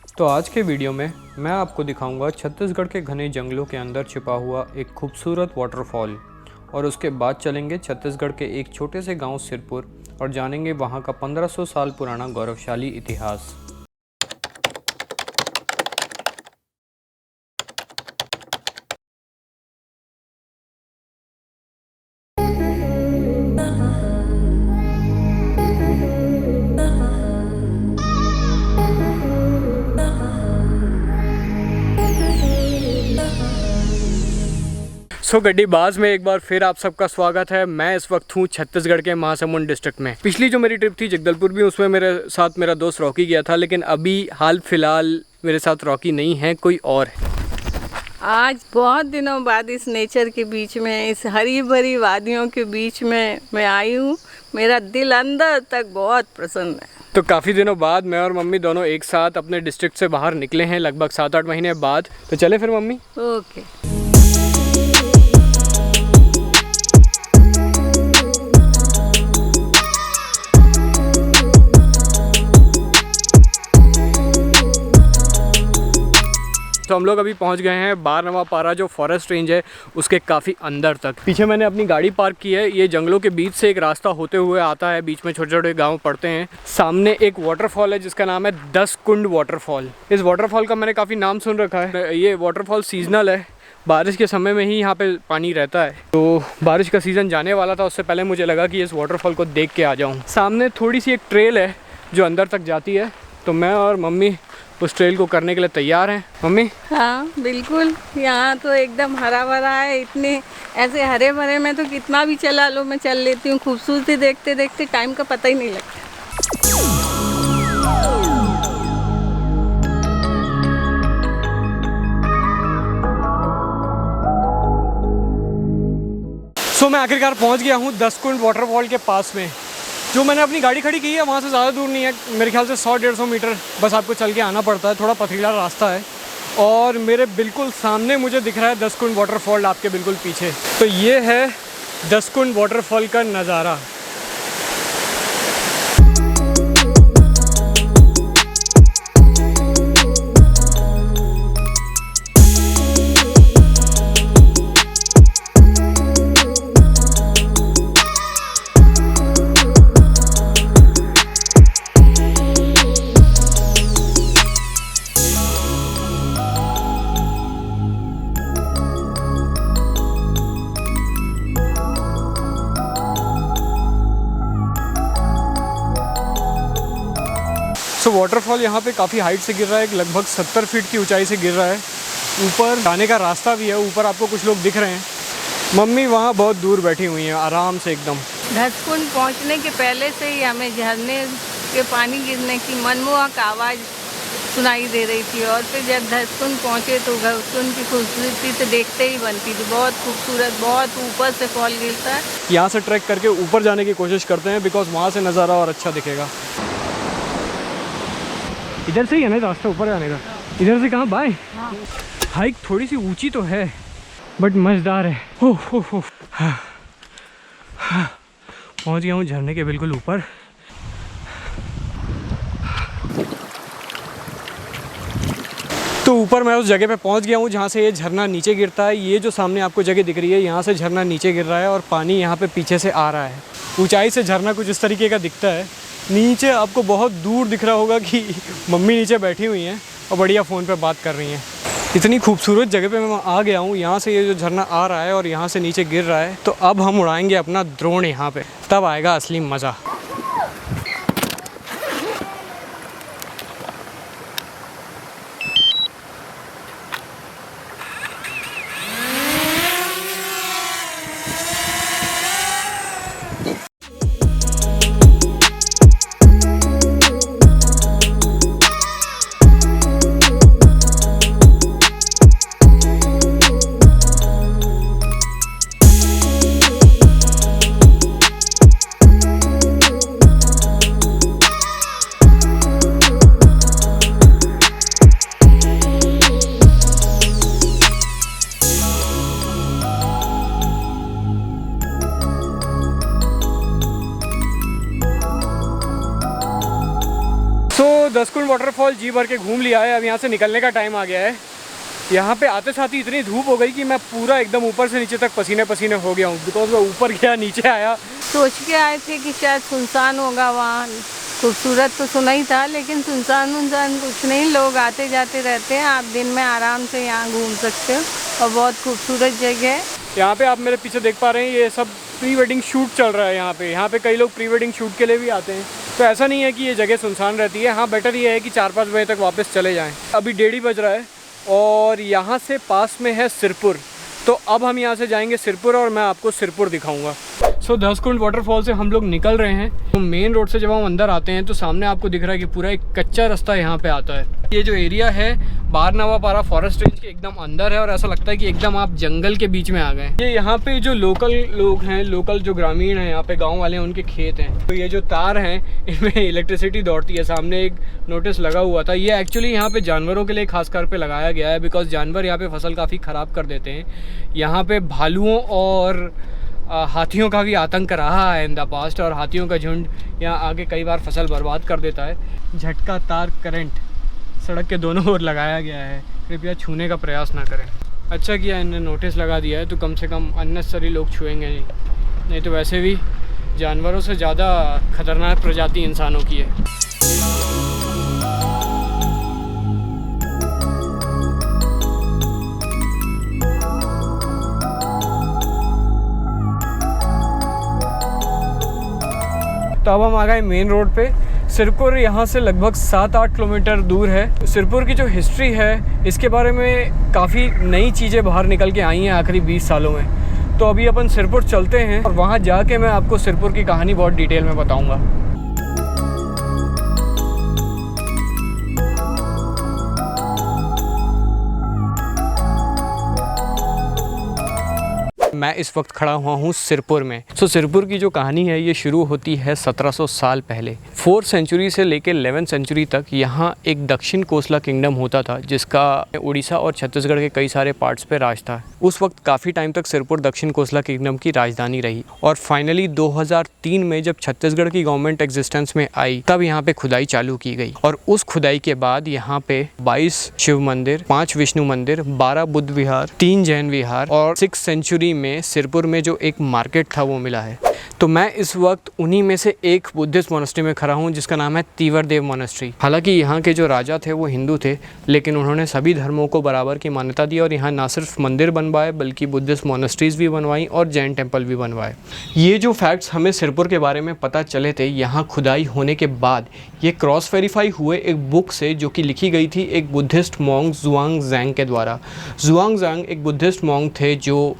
तो आज के वीडियो में मैं आपको दिखाऊंगा छत्तीसगढ़ के घने जंगलों के अंदर छिपा हुआ एक खूबसूरत वाटरफॉल और उसके बाद चलेंगे छत्तीसगढ़ के एक छोटे से गांव सिरपुर और जानेंगे वहां का 1500 साल पुराना गौरवशाली इतिहास। गड्डीबाज में एक बार फिर आप सबका स्वागत है। मैं इस वक्त हूँ छत्तीसगढ़ के महासमुंद डिस्ट्रिक्ट में। पिछली जो मेरी ट्रिप थी जगदलपुर भी, उसमें मेरे साथ मेरा दोस्त रॉकी गया था, लेकिन अभी हाल फिलहाल मेरे साथ रॉकी नहीं है, कोई और है। आज बहुत दिनों बाद इस नेचर के बीच में, इस हरी भरी वादियों के बीच में मैं आई हूँ। मेरा दिल अंदर तक बहुत प्रसन्न है। तो काफ़ी दिनों बाद मैं और मम्मी दोनों एक साथ अपने डिस्ट्रिक्ट से बाहर निकले हैं, लगभग 7-8 महीने बाद। तो चले फिर मम्मी। ओके। तो हम लोग अभी पहुंच गए हैं बारनवा पारा, जो फॉरेस्ट रेंज है उसके काफ़ी अंदर तक। पीछे मैंने अपनी गाड़ी पार्क की है। ये जंगलों के बीच से एक रास्ता होते हुए आता है, बीच में छोटे छोटे गांव पड़ते हैं। सामने एक वाटरफॉल है जिसका नाम है 10 कुंड वाटरफॉल। इस वाटरफॉल का मैंने काफ़ी नाम सुन रखा है। ये वाटरफॉल सीजनल है, बारिश के समय में ही यहाँ पे पानी रहता है। तो बारिश का सीज़न जाने वाला था, उससे पहले मुझे लगा कि इस वाटरफॉल को देख के आ जाऊँ। सामने थोड़ी सी एक ट्रेल है जो अंदर तक जाती है, तो मैं और मम्मी उस ट्रेल को करने के लिए तैयार हैं। मम्मी? हाँ बिल्कुल, यहाँ तो एकदम हरा भरा है। इतने ऐसे हरे भरे में तो कितना भी चला लो, मैं चल लेती हूँ। खूबसूरती देखते देखते टाइम का पता ही नहीं लगता। मैं आखिरकार पहुँच गया हूँ 10 कुंड वाटरफॉल के पास में। जो मैंने अपनी गाड़ी खड़ी की है वहाँ से ज़्यादा दूर नहीं है, मेरे ख्याल से 100-150 मीटर बस आपको चल के आना पड़ता है। थोड़ा पथरीला रास्ता है और मेरे बिल्कुल सामने मुझे दिख रहा है 10 कुंड वाटरफॉल, आपके बिल्कुल पीछे। तो ये है 10 कुंड वाटरफॉल का नज़ारा। तो वाटरफॉल यहाँ पे काफ़ी हाइट से गिर रहा है, लगभग 70 फीट की ऊंचाई से गिर रहा है। ऊपर जाने का रास्ता भी है, ऊपर आपको कुछ लोग दिख रहे हैं। मम्मी वहाँ बहुत दूर बैठी हुई हैं, आराम से एकदम। 10 कुंड पहुँचने के पहले से ही हमें झरने के पानी गिरने की मनमोहक आवाज़ सुनाई दे रही थी, और फिर जब 10 कुंड पहुँचे तो कुंड की खूबसूरती तो देखते ही बनती थी। बहुत खूबसूरत, बहुत ऊपर से फॉल गिरता है। यहाँ से ट्रैक करके ऊपर जाने की कोशिश करते हैं, बिकॉज वहाँ से नज़ारा और अच्छा दिखेगा। इधर से ही है ना रास्ता ऊपर जाने का? इधर से कहाँ बाएं? हाँ। हाइक थोड़ी सी ऊंची तो है बट मज़ेदार है। पहुँच गया हूँ झरने के बिल्कुल ऊपर। तो ऊपर मैं उस जगह पे पहुँच गया हूँ जहाँ से ये झरना नीचे गिरता है। ये जो सामने आपको जगह दिख रही है, यहाँ से झरना नीचे गिर रहा है और पानी यहाँ पे पीछे से आ रहा है। ऊंचाई से झरना कुछ इस तरीके का दिखता है। नीचे आपको बहुत दूर दिख रहा होगा कि मम्मी नीचे बैठी हुई हैं और बढ़िया फ़ोन पे बात कर रही हैं। इतनी खूबसूरत जगह पे मैं आ गया हूँ। यहाँ से ये जो झरना आ रहा है और यहाँ से नीचे गिर रहा है, तो अब हम उड़ाएंगे अपना ड्रोन यहाँ पे, तब आएगा असली मज़ा। दसकुंड वाटरफॉल जी भर के घूम लिया है, अब यहाँ से निकलने का टाइम आ गया है। यहाँ पे आते साथ ही इतनी धूप हो गई कि मैं पूरा एकदम ऊपर से नीचे तक पसीने पसीने हो गया हूँ, बिकॉज मैं ऊपर गया नीचे आया। सोच के आए थे कि शायद सुनसान होगा वहाँ, खूबसूरत तो सुना ही था लेकिन सुनसान कुछ नहीं, लोग आते जाते रहते हैं। आप दिन में आराम से यहाँ घूम सकते हो और बहुत खूबसूरत जगह है। यहाँ पे आप मेरे पीछे देख पा रहे हैं, ये सब प्री वेडिंग शूट चल रहा है यहाँ पे कई लोग प्री वेडिंग शूट के लिए भी आते हैं। तो ऐसा नहीं है कि ये जगह सुनसान रहती है। हाँ, बेटर ये है कि 4-5 बजे तक वापस चले जाएँ। अभी 1:30 बज रहा है और यहाँ से पास में है सिरपुर, तो अब हम यहाँ से जाएंगे सिरपुर और मैं आपको सिरपुर दिखाऊंगा। सो दसकुंड वाटरफॉल से हम लोग निकल रहे हैं। तो मेन रोड से जब हम अंदर आते हैं तो सामने आपको दिख रहा है कि पूरा एक कच्चा रास्ता यहाँ पे आता है। ये जो एरिया है बारनवापारा फॉरेस्ट रेंज के एकदम अंदर है और ऐसा लगता है कि एकदम आप जंगल के बीच में आ गए। ये यहाँ पे जो लोकल लोग हैं, लोकल जो ग्रामीण हैं, यहाँ पे गाँव वाले हैं, उनके खेत हैं। तो ये जो तार हैं इनमें इलेक्ट्रिसिटी दौड़ती है। सामने एक नोटिस लगा हुआ था, ये एक्चुअली यहाँ पे जानवरों के लिए खासकर पे लगाया गया है, बिकॉज जानवर यहाँ पे फसल काफ़ी ख़राब कर देते हैं। यहाँ पे भालुओं और हाथियों का भी आतंक रहा है इन द पास्ट, और हाथियों का झुंड यहाँ आके कई बार फसल बर्बाद कर देता है। झटका तार करंट सड़क के दोनों ओर लगाया गया है, कृपया छूने का प्रयास ना करें। अच्छा किया इन्होंने नोटिस लगा दिया है, तो कम से कम अननेसेसरी लोग छुएंगे नहीं तो वैसे भी जानवरों से ज़्यादा खतरनाक प्रजाति इंसानों की है। तो अब हम आ गए मेन रोड पे। सिरपुर यहाँ से लगभग 7-8 किलोमीटर दूर है। सिरपुर की जो हिस्ट्री है इसके बारे में काफ़ी नई चीज़ें बाहर निकल के आई हैं आखिरी 20 सालों में। तो अभी अपन सिरपुर चलते हैं और वहाँ जाके मैं आपको सिरपुर की कहानी बहुत डिटेल में बताऊँगा। मैं इस वक्त खड़ा हुआ हूँ सिरपुर में। सिरपुर की जो कहानी है ये शुरू होती है 1700 साल पहले। 4th सेंचुरी से लेकर 11th सेंचुरी तक यहाँ एक दक्षिण कोसला किंगडम होता था, जिसका उड़ीसा और छत्तीसगढ़ के कई सारे पार्ट्स पे राज था। उस वक्त काफ़ी टाइम तक सिरपुर दक्षिण कोसला किंगडम की राजधानी रही और फाइनली 2003 में जब छत्तीसगढ़ की गवर्नमेंट एग्जिस्टेंस में आई तब यहाँ पे खुदाई चालू की गई। और उस खुदाई के बाद यहाँ पे 22 शिव मंदिर, 5 विष्णु मंदिर, 12 बुद्ध विहार, 3 जैन विहार और 6th सेंचुरी में सिरपुर में जो एक मार्केट था वो मिला है। तो मैं इस वक्त उन्हीं में से एक बुद्धिस्ट मोनेस्ट्री में खड़ा हूँ जिसका नाम है तीवरदेव मोनेस्ट्री। हालांकि यहाँ के जो राजा थे वो हिंदू थे, लेकिन उन्होंने सभी धर्मों को बराबर की मान्यता दी और यहाँ ना सिर्फ मंदिर बनवाए बल्कि बुद्धिस्ट मोनेस्ट्रीज भी बनवाई और जैन टेम्पल भी बनवाए। ये जो फैक्ट्स हमें सिरपुर के बारे में पता चले थे यहाँ खुदाई होने के बाद, ये क्रॉस वेरीफाई हुए एक बुक से जो कि लिखी गई थी एक बुद्धिस्ट मॉन्ग जुआंग के द्वारा। जुआंग एक बुद्धिस्ट मॉन्ग थे जो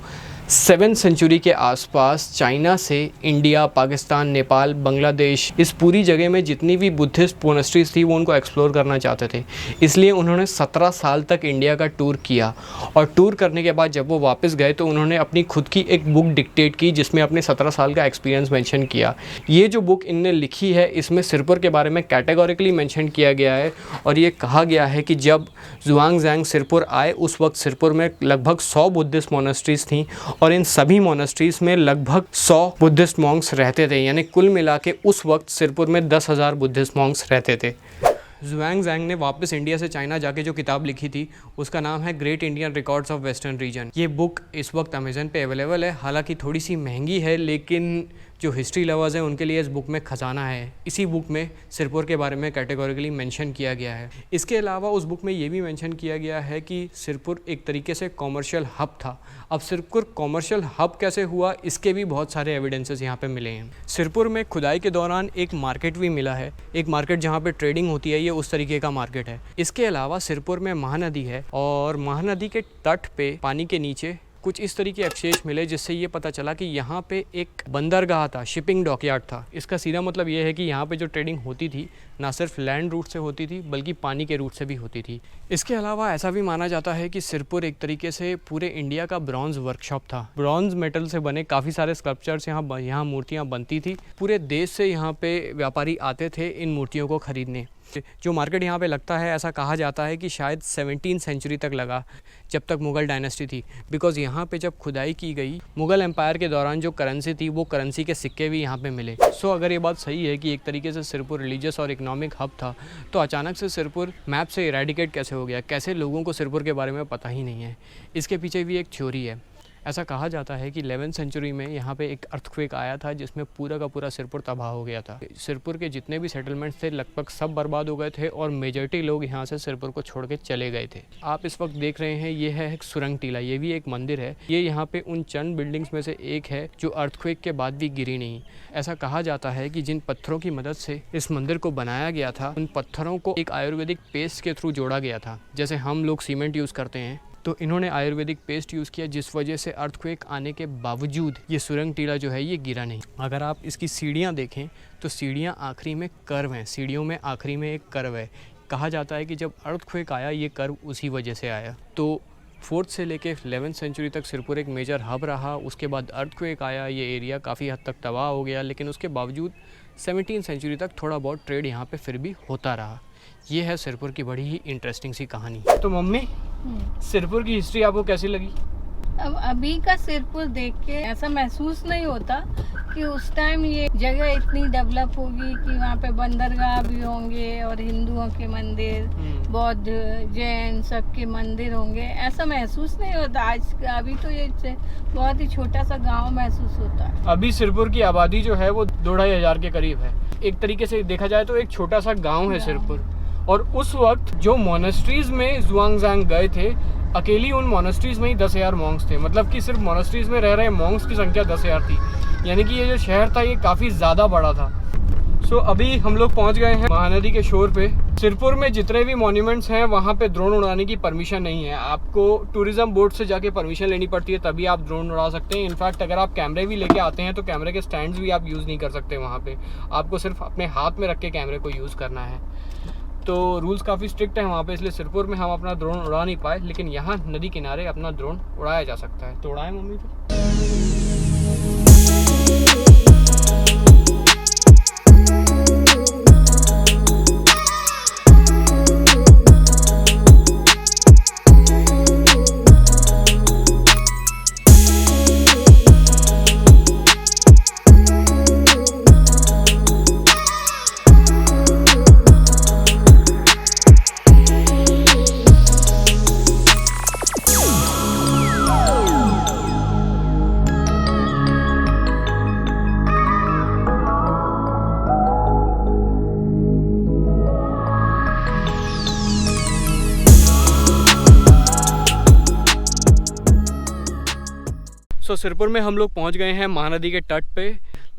7th सेंचुरी के आसपास चाइना से इंडिया, पाकिस्तान, नेपाल, बांग्लादेश, इस पूरी जगह में जितनी भी बुद्धिस्ट मोनेस्ट्रीज थी वो उनको एक्सप्लोर करना चाहते थे। इसलिए उन्होंने 17 साल तक इंडिया का टूर किया और टूर करने के बाद जब वो वापस गए तो उन्होंने अपनी खुद की एक बुक डिक्टेट की जिसमें अपने 17 साल का एक्सपीरियंस मेंशन किया। ये जो बुक इनने लिखी है इसमें सिरपुर के बारे में कैटेगोरिकली मेंशन किया गया है और ये कहा गया है कि जब जुआंग सिरपुर आए उस वक्त सिरपुर में लगभग 100 बुद्धिस्ट मोनेस्ट्रीज थी और इन सभी मोनेस्ट्रीज में लगभग 100 बुद्धिस्ट मॉन्क्स रहते थे, यानी कुल मिला के उस वक्त सिरपुर में 10,000 बुद्धिस्ट मॉन्क्स रहते थे। जुआंग ने वापस इंडिया से चाइना जाके जो किताब लिखी थी उसका नाम है great Indian records of western region. ये बुक इस वक्त अमेज़न पे अवेलेबल है, हालांकि थोड़ी सी महंगी है, लेकिन जो हिस्ट्री लवर्स हैं उनके लिए इस बुक में ख़जाना है। इसी बुक में सिरपुर के बारे में कैटेगोरिकली मेंशन किया गया है। इसके अलावा उस बुक में ये भी मेंशन किया गया है कि सिरपुर एक तरीके से कॉमर्शियल हब था। अब सिरपुर कॉमर्शियल हब कैसे हुआ इसके भी बहुत सारे एविडेंसेस यहाँ पे मिले हैं। सिरपुर में खुदाई के दौरान एक मार्केट भी मिला है, एक मार्केट जहाँ पे ट्रेडिंग होती है, ये उस तरीके का मार्केट है। इसके अलावा सिरपुर में महानदी है और महानदी के तट पे पानी के नीचे कुछ इस तरीके अवशेष मिले जिससे ये पता चला कि यहाँ पे एक बंदरगाह था, शिपिंग डॉकयार्ड था। इसका सीधा मतलब ये है कि यहाँ पे जो ट्रेडिंग होती थी ना सिर्फ लैंड रूट से होती थी बल्कि पानी के रूट से भी होती थी। इसके अलावा ऐसा भी माना जाता है कि सिरपुर एक तरीके से पूरे इंडिया का ब्रॉन्ज वर्कशॉप था। ब्रॉन्ज मेटल से बने काफ़ी सारे स्कल्पचर्स यहाँ मूर्तियाँ बनती थी। पूरे देश से यहाँ पे व्यापारी आते थे इन मूर्तियों को खरीदने। जो मार्केट यहाँ पे लगता है, ऐसा कहा जाता है कि शायद 17वीं सेंचुरी तक लगा, जब तक मुग़ल डायनेस्टी थी। बिकॉज़ यहाँ पे जब खुदाई की गई मुग़ल एम्पायर के दौरान जो करेंसी थी, वो करेंसी के सिक्के भी यहाँ पे मिले। सो अगर ये बात सही है कि एक तरीके से सिरपुर रिलीजियस और इकोनॉमिक हब था, तो अचानक से सिरपुर मैप से इरेडिकेट कैसे हो गया? कैसे लोगों को सिरपुर के बारे में पता ही नहीं है? इसके पीछे भी एक थ्योरी है। ऐसा कहा जाता है कि 11वीं सेंचुरी में यहाँ पे एक अर्थक्वेक आया था, जिसमें पूरा का पूरा सिरपुर तबाह हो गया था। सिरपुर के जितने भी सेटलमेंट्स थे लगभग सब बर्बाद हो गए थे और मेजॉरिटी लोग यहाँ से सिरपुर को छोड़ के चले गए थे। आप इस वक्त देख रहे हैं, ये है एक सुरंग टीला, ये भी एक मंदिर है। ये यहाँ पे उन चंद बिल्डिंग्स में से एक है जो अर्थक्वेक के बाद भी गिरी नहीं। ऐसा कहा जाता है कि जिन पत्थरों की मदद से इस मंदिर को बनाया गया था, उन पत्थरों को एक आयुर्वेदिक पेस्ट के थ्रू जोड़ा गया था। जैसे हम लोग सीमेंट यूज़ करते हैं, तो इन्होंने आयुर्वेदिक पेस्ट यूज़ किया, जिस वजह से अर्थक्वेक आने के बावजूद ये सुरंग टीला जो है ये गिरा नहीं। अगर आप इसकी सीढ़ियाँ देखें तो सीढ़ियाँ आखिरी में कर्व हैं, सीढ़ियों में आखिरी में एक कर्व है। कहा जाता है कि जब अर्थक्वेक आया, ये कर्व उसी वजह से आया। तो 4th से लेके 11वीं सेंचुरी तक सिरपुर एक मेजर हब रहा। उसके बाद अर्थक्वेक आया, ये एरिया काफ़ी हद तक तबाह हो गया, लेकिन उसके बावजूद 17वीं सेंचुरी तक थोड़ा बहुत ट्रेड यहाँ पे फिर भी होता रहा। ये है सिरपुर की बड़ी ही इंटरेस्टिंग सी कहानी। तो मम्मी, सिरपुर की हिस्ट्री आपको कैसी लगी? अब अभी का सिरपुर देख के ऐसा महसूस नहीं होता कि उस टाइम ये जगह इतनी डेवलप होगी कि वहाँ पे बंदरगाह भी होंगे और हिंदुओं के मंदिर, बौद्ध, जैन सबके मंदिर होंगे। ऐसा महसूस नहीं होता आज। अभी तो ये बहुत ही छोटा सा गांव महसूस होता है। अभी सिरपुर की आबादी जो है वो 2-2.5 हज़ार के करीब है। एक तरीके से देखा जाए तो एक छोटा सा गाँव है सिरपुर। और उस वक्त जो मोनेस्ट्रीज में जुआंगजांग गए थे, अकेली उन मोनेस्ट्रीज में ही 10,000 मॉन्क्स थे। मतलब कि सिर्फ मोनेस्ट्रीज में रह रहे मॉन्क्स की संख्या 10,000 थी। यानी कि ये जो शहर था ये काफ़ी ज़्यादा बड़ा था। सो अभी हम लोग पहुंच गए हैं महानदी के शोर पे। सिरपुर में जितने भी मॉन्यूमेंट्स हैं वहाँ पे ड्रोन उड़ाने की परमिशन नहीं है। आपको टूरिज्म बोर्ड से जाके परमिशन लेनी पड़ती है, तभी आप ड्रोन उड़ा सकते हैं। इनफैक्ट अगर आप कैमरे भी लेके आते हैं तो कैमरे के स्टैंड्स भी आप यूज़ नहीं कर सकते वहाँ पे। आपको सिर्फ अपने हाथ में रख के कैमरे को यूज़ करना है। तो रूल्स काफ़ी स्ट्रिक्ट हैं वहाँ पे, इसलिए सिरपुर में हम अपना ड्रोन उड़ा नहीं पाए, लेकिन यहाँ नदी किनारे अपना ड्रोन उड़ाया जा सकता है। तो उड़ाएं मम्मी फिर। सिरपुर में हम लोग पहुंच गए हैं महानदी के तट पे।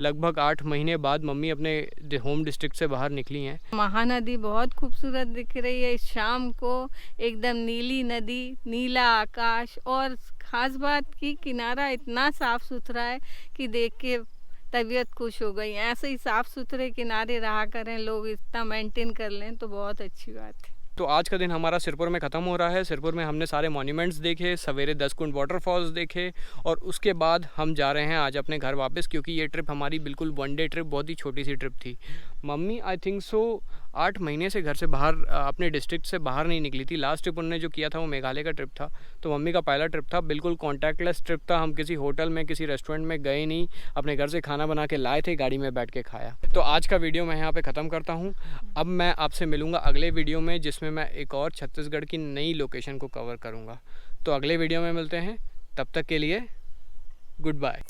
लगभग 8 महीने बाद मम्मी अपने होम डिस्ट्रिक्ट से बाहर निकली हैं। महानदी बहुत खूबसूरत दिख रही है इस शाम को। एकदम नीली नदी, नीला आकाश और ख़ास बात की किनारा इतना साफ़ सुथरा है कि देख के तबीयत खुश हो गई। ऐसे ही साफ़ सुथरे किनारे रहा करें लोग, इतना मेंटेन कर लें तो बहुत अच्छी बात है। तो आज का दिन हमारा सिरपुर में ख़त्म हो रहा है। सिरपुर में हमने सारे मॉन्यूमेंट्स देखे, सवेरे 10 कुंड वाटरफॉल्स देखे और उसके बाद हम जा रहे हैं आज अपने घर वापस, क्योंकि ये ट्रिप हमारी बिल्कुल 1 डे ट्रिप, बहुत ही छोटी सी ट्रिप थी। मम्मी आई थिंक सो 8 महीने से घर से बाहर, अपने डिस्ट्रिक्ट से बाहर नहीं निकली थी। लास्ट ट्रिप उन्होंने जो किया था वो मेघालय का ट्रिप था। तो मम्मी का पहला ट्रिप था, बिल्कुल कॉन्टैक्टलेस ट्रिप था। हम किसी होटल में, किसी रेस्टोरेंट में गए नहीं, अपने घर से खाना बना के लाए थे, गाड़ी में बैठ के खाया। तो आज का वीडियो मैं यहाँ पे ख़त्म करता हूँ। अब मैं आपसे मिलूँगा अगले वीडियो में, जिसमें मैं एक और छत्तीसगढ़ की नई लोकेशन को कवर करूँगा। तो अगले वीडियो में मिलते हैं, तब तक के लिए गुड बाय।